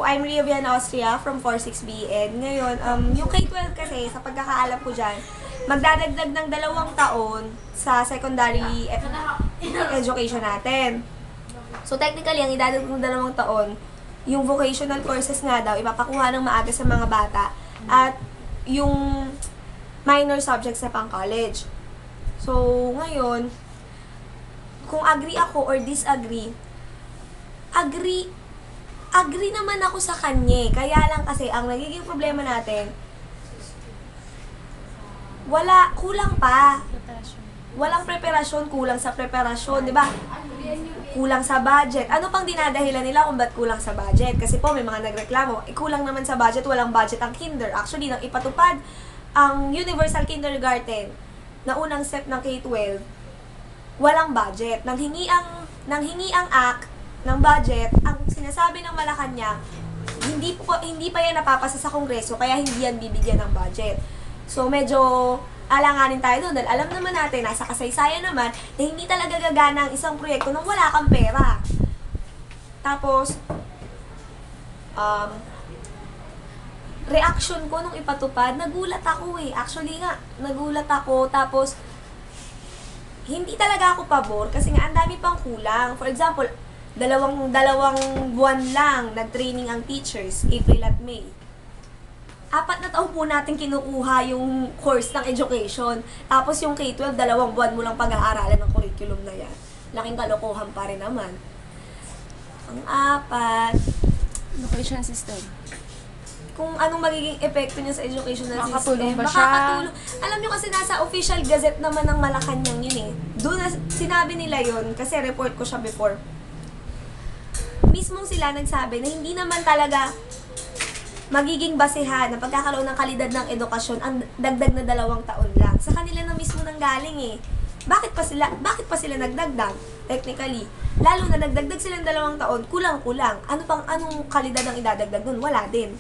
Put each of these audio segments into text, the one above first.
I'm Ria Viana Austria from 46BN. Ngayon, yung K-12 kasi, sa pagkakaalam ko dyan, magdadagdag ng 2 taon sa secondary education natin. So, technically, ang idadagdag ng 2 taon, yung vocational courses nga daw, ipapakuha ng maaga sa mga bata at yung minor subjects na pang college. So, ngayon, kung agree ako or disagree, agree naman ako sa kanya. Kaya lang kasi, ang nagiging problema natin, kulang pa. Walang preparasyon, kulang sa preparasyon, di ba? Kulang sa budget. Ano pang dinadahilan nila kung ba't kulang sa budget? Kasi po, may mga nagreklamo, kulang naman sa budget, walang budget ang kinder. Actually, nang ipatupad ang Universal Kindergarten na unang step ng K-12, walang budget. Nang hingi ang ACT ng budget, ang sinasabi ng Malacanang, hindi pa yan napapasa sa Kongreso, kaya hindi yan bibigyan ng budget. So, medyo alanganin tayo doon dahil alam naman natin, nasa kasaysayan naman, na hindi talaga gagana ang isang proyekto nang wala kang pera. Tapos, reaction ko nung ipatupad, nagulat ako eh. Actually nga, nagulat ako. Tapos, hindi talaga ako pabor kasi nga ang dami pang kulang. For example, dalawang buwan lang nag-training ang teachers, April at May. 4 na taon po natin kinukuha yung course ng education. Tapos yung K-12, 2 buwan mo lang pag-aaralan ng curriculum na yan. Laking kalokohan pa rin naman. Ang 4, Education system. kung anong magiging epekto niya sa educational Makakatulong system. ba siya? Makakatulong. Alam niyo kasi nasa official gazette naman ng Malacanang yun eh. Doon sinabi nila yun kasi report ko siya before. Mismong sila nagsabi na hindi naman talaga magiging basehan ng pagkakaroon ng kalidad ng edukasyon ang dagdag na 2 taon lang. Sa kanila na mismo nanggaling eh. Bakit pa sila nagdagdag? Technically, lalo na nagdagdag sila ng 2 taon, kulang-kulang. Anong kalidad ang idadagdag dun? Wala din.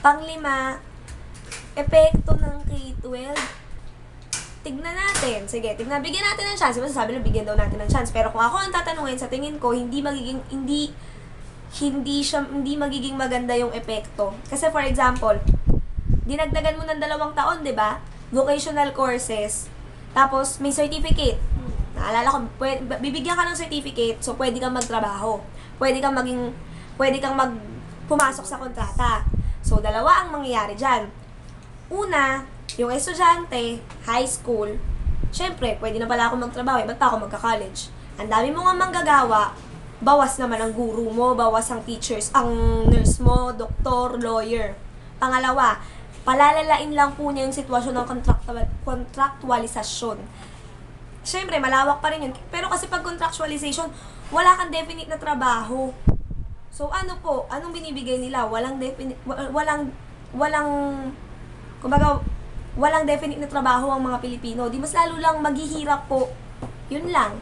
Pang-5, epekto ng K-12. Tignan natin. Sige, bigyan natin ng chance. Masasabi lang, bigyan daw natin ng chance. Pero kung ako ang tatanungin, sa tingin ko, hindi magiging maganda yung epekto. Kasi for example, dinagdagan mo ng 2 taon, di ba? Vocational courses. Tapos, may certificate. Naalala ko, bibigyan ka ng certificate, so pwede kang magtrabaho. Pwede kang pumasok sa kontrata. So, 2 ang mangyayari dyan. Una, yung estudyante, high school, syempre, pwede na pala ako magtrabaho, ba't pa ako magka-college? Ang dami mo nga manggagawa, bawas naman ang guru mo, bawas ang teachers, ang nurse mo, doktor, lawyer. Pangalawa, palalalain lang po niya yung sitwasyon ng contractualisasyon. Siyempre, malawak pa rin yun. Pero kasi pag contractualization, wala kang definite na trabaho. So, anong binibigay nila? Walang definite na trabaho ang mga Pilipino. Di mas lalo lang maghihirap po. Yun lang.